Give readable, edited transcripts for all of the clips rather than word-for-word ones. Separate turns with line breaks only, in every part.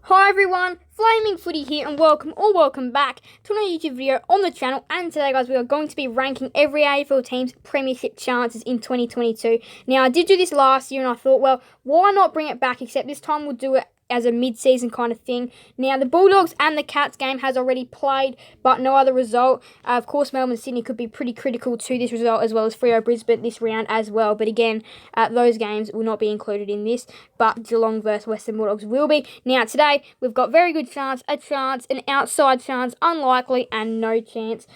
Hi everyone, Flaming Footy here and welcome back to another YouTube video on the channel. And today guys, we are going to be ranking every AFL team's Premiership chances in 2022. Now I did do this last year and I thought, well, why not bring it back, except this time we'll do it as a mid-season kind of thing. Now, the Bulldogs and the Cats game has already played, but no other result. Of course, Melbourne and Sydney could be pretty critical to this result, as well as Freo Brisbane this round as well. But again, those games will not be included in this, but Geelong versus Western Bulldogs will be. Now, today, we've got very good chance, a chance, an outside chance, unlikely, and no chance.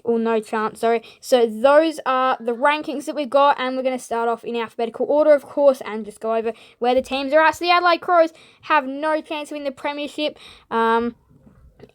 No chance, sorry. So those are the rankings that we've got, and we're going to start off in alphabetical order, of course, and just go over where the teams are at. So the Adelaide Crows have no chance to win the Premiership.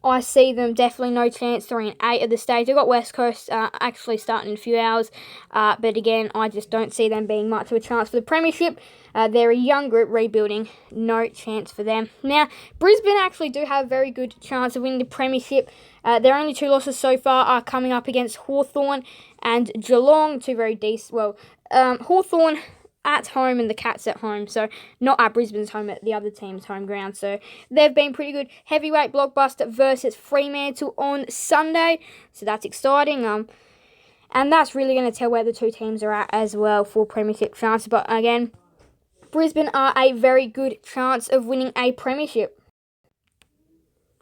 I see them definitely no chance, 3 and 8 at the stage. They've got West Coast actually starting in a few hours, but again, I just don't see them being much of a chance for the Premiership. They're a young group rebuilding, no chance for them. Now, Brisbane actually do have a very good chance of winning the Premiership. Their only 2 losses so far are coming up against Hawthorne and Geelong, 2 very decent. Well, Hawthorne at home and the Cats at home, so not at Brisbane's home, at the other team's home ground. So they've been pretty good. Heavyweight blockbuster versus Fremantle on Sunday, so that's exciting. And that's really going to tell where the 2 teams are at as well for Premiership chance. But again, Brisbane are a very good chance of winning a Premiership.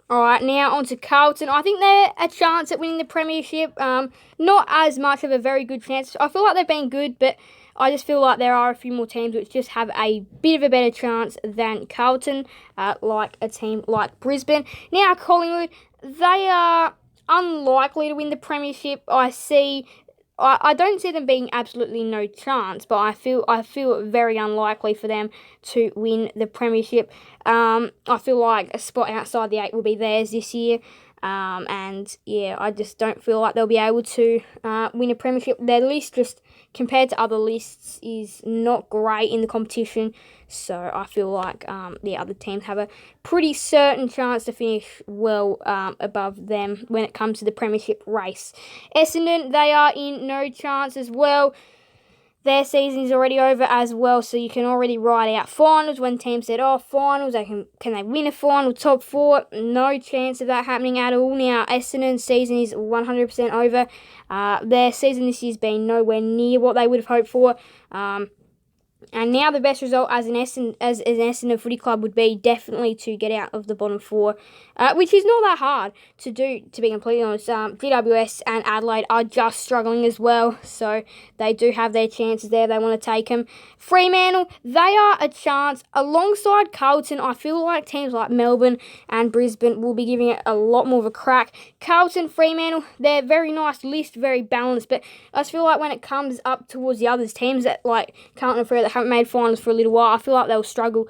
Alright, now on to Carlton. I think they're a chance at winning the Premiership. Not as much of a very good chance. I feel like they've been good, but I just feel like there are a few more teams which just have a bit of a better chance than Carlton, like a team like Brisbane. Now, Collingwood, they are unlikely to win the Premiership. I don't see them being absolutely no chance, but I feel very unlikely for them to win the Premiership. I feel like a spot outside the 8 will be theirs this year. And yeah, I just don't feel like they'll be able to win a Premiership. Their list, just compared to other lists, is not great in the competition. So I feel like the other teams have a pretty certain chance to finish well above them when it comes to the Premiership race. Essendon, they are in no chance as well. Their season is already over as well, so you can already write out finals. When teams said, finals, can they win a final, top 4? No chance of that happening at all. Now, Essendon's season is 100% over. Their season this year's been nowhere near what they would have hoped for. And now the best result as an Essendon footy club would be definitely to get out of the bottom 4, which is not that hard to do, to be completely honest. GWS and Adelaide are just struggling as well, so they do have their chances there. They want to take them. Fremantle, they are a chance. Alongside Carlton, I feel like teams like Melbourne and Brisbane will be giving it a lot more of a crack. Carlton, Fremantle, they're very nice list, very balanced, but I just feel like when it comes up towards the others, teams that like Carlton and Freo that haven't made finals for a little while, I feel like they'll struggle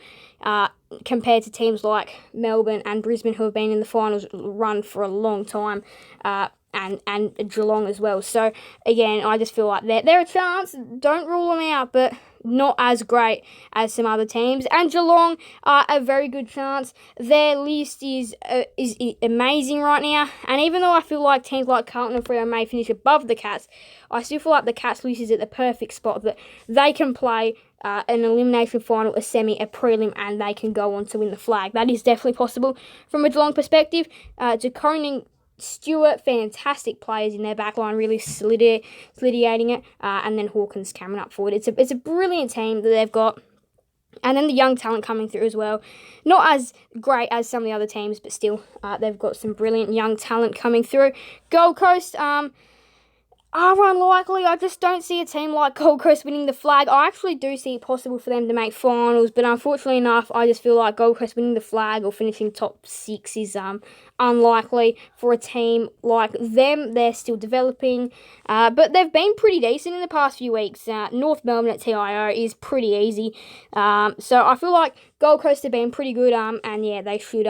compared to teams like Melbourne and Brisbane, who have been in the finals run for a long time, and Geelong as well. So again, I just feel like they're a chance. Don't rule them out, but not as great as some other teams. And Geelong are a very good chance. Their list is amazing right now. And even though I feel like teams like Carlton and Freo may finish above the Cats, I still feel like the Cats list is at the perfect spot that they can play an elimination final, a semi, a prelim, and they can go on to win the flag. That is definitely possible. From a Geelong perspective, DeConing, Stewart, fantastic players in their backline, really solidiating it, and then Hawkins, Cameron up forward. It's a brilliant team that they've got, and then the young talent coming through as well. Not as great as some of the other teams, but still, they've got some brilliant young talent coming through. Gold Coast, are unlikely. I just don't see a team like Gold Coast winning the flag. I actually do see it possible for them to make finals, but unfortunately enough, I just feel like Gold Coast winning the flag or finishing top 6 is unlikely for a team like them. They're still developing, but they've been pretty decent in the past few weeks. North Melbourne at TIO is pretty easy, so I feel like Gold Coast have been pretty good, and yeah, they should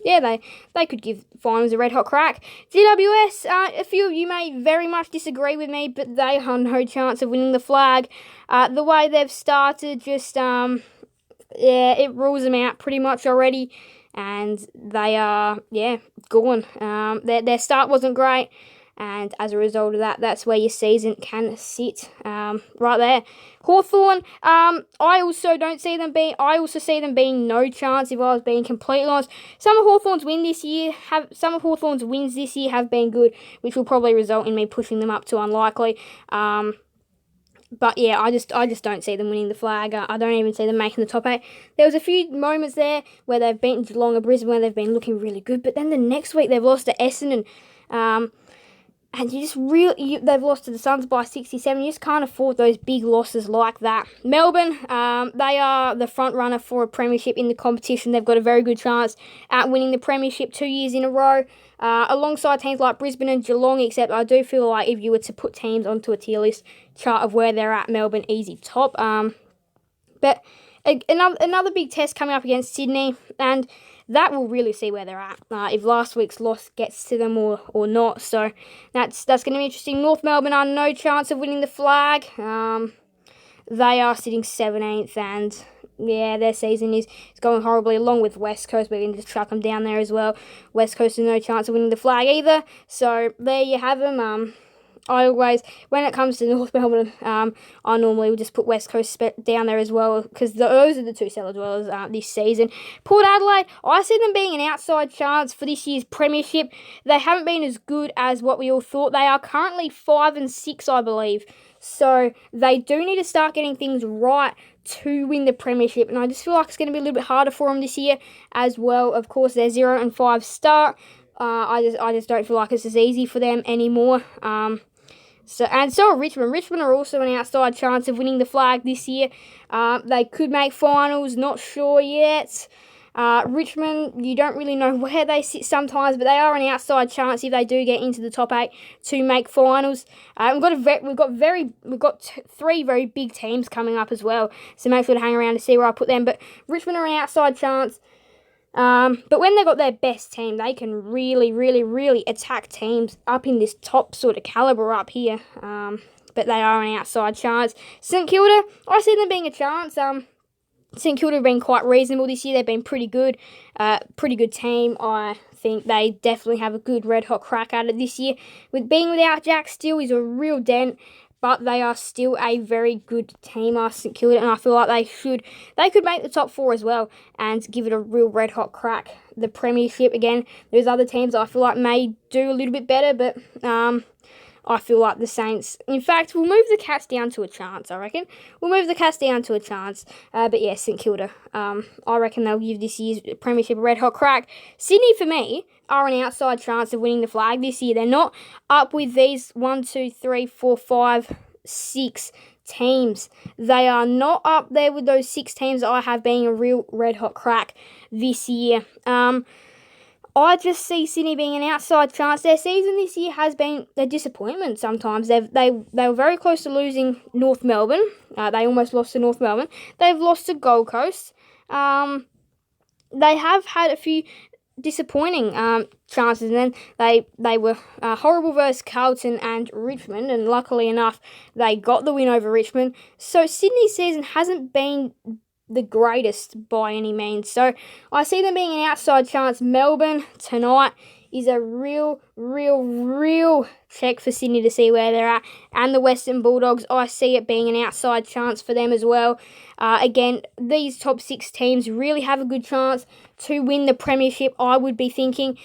they could give finals a red-hot crack. GWS, a few of you may very much disagree with me, but they have no chance of winning the flag. The way they've started, just, it rules them out pretty much already, and they are, gone. Their start wasn't great. and as a result of that, that's where your season can sit right there. Hawthorne, I also see them being no chance if I was being completely honest. Some of Hawthorne's wins this year have been good, which will probably result in me pushing them up to unlikely. But yeah, I just don't see them winning the flag. I don't even see them making the top 8. There was a few moments there where they've beaten Geelong or Brisbane where they've been looking really good, but then the next week they've lost to Essendon, and they've lost to the Suns by 67. You just can't afford those big losses like that. Melbourne, they are the front runner for a premiership in the competition. They've got a very good chance at winning the premiership 2 years in a row, alongside teams like Brisbane and Geelong, except I do feel like if you were to put teams onto a tier list chart of where they're at, Melbourne easy top. But another big test coming up against Sydney, and that will really see where they're at, if last week's loss gets to them or not. So that's going to be interesting. North Melbourne are no chance of winning the flag. They are sitting 17th, and yeah, their season is going horribly, along with West Coast. We can just chuck them down there as well. West Coast has no chance of winning the flag either. So there you have them. When it comes to North Melbourne, I normally will just put West Coast down there as well, because those are the two sell as well as this season. Port Adelaide, I see them being an outside chance for this year's premiership. They haven't been as good as what we all thought. They are currently 5 and 6, I believe. So they do need to start getting things right to win the premiership, and I just feel like it's going to be a little bit harder for them this year as well. Of course, their 0 and 5 start. I just don't feel like it's as easy for them anymore. So are Richmond. Richmond are also an outside chance of winning the flag this year. They could make finals, not sure yet. Richmond, you don't really know where they sit sometimes, but they are an outside chance if they do get into the top 8 to make finals. We've got 3 very big teams coming up as well, so make sure to hang around to see where I put them. But Richmond are an outside chance. But when they've got their best team, they can really, really, really attack teams up in this top sort of calibre up here. But they are an outside chance. St Kilda, I see them being a chance. St Kilda have been quite reasonable this year. They've been pretty good. Pretty good team. I think they definitely have a good red-hot crack at it this year. Being without Jack Steele is a real dent, but they are still a very good team, St Kilda, and I feel like they could make the top 4 as well and give it a real red-hot crack. The premiership, again, there's other teams I feel like may do a little bit better, but I feel like the Saints, in fact, we'll move the Cats down to a chance, I reckon. We'll move the Cats down to a chance. But yeah, St Kilda, I reckon they'll give this year's premiership a red-hot crack. Sydney, for me, are an outside chance of winning the flag this year. They're not up with these 1, 2, 3, 4, 5, 6 teams. They are not up there with those 6 teams that I have being a real red-hot crack this year. I just see Sydney being an outside chance. Their season this year has been a disappointment sometimes. They were very close to losing North Melbourne. They almost lost to North Melbourne. They've lost to Gold Coast. They have had a few disappointing chances, and then they were horrible versus Carlton and Richmond, and luckily enough, they got the win over Richmond. So Sydney's season hasn't been the greatest by any means. So I see them being an outside chance. Melbourne tonight is a real check for Sydney to see where they're at. And the Western Bulldogs, I see it being an outside chance for them as well. Again, these top 6 teams really have a good chance to win the premiership, I would be thinking.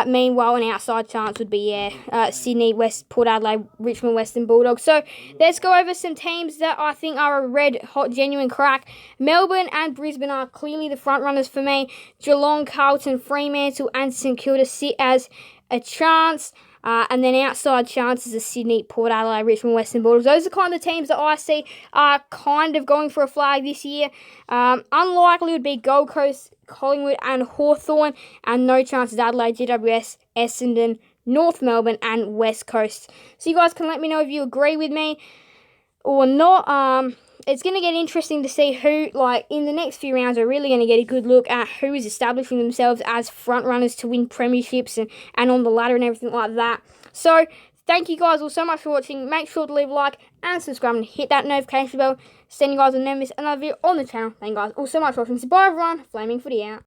Meanwhile, an outside chance would be, Sydney, Port Adelaide, Richmond, Western Bulldogs. So let's go over some teams that I think are a red-hot, genuine crack. Melbourne and Brisbane are clearly the front runners for me. Geelong, Carlton, Fremantle and St Kilda sit as a chance. And then outside chances are Sydney, Port Adelaide, Richmond, Western Bulldogs. Those are kind of teams that I see are kind of going for a flag this year. Unlikely would be Gold Coast, Collingwood and Hawthorne. And no chances Adelaide, GWS, Essendon, North Melbourne and West Coast. So you guys can let me know if you agree with me or not. It's going to get interesting to see who, in the next few rounds, we're really going to get a good look at who is establishing themselves as front runners to win premierships and on the ladder and everything like that. So, thank you guys all so much for watching. Make sure to leave a like and subscribe and hit that notification bell. Send you guys will never miss another video on the channel. Thank you guys all so much for watching. So, bye everyone. Flaming Footy out.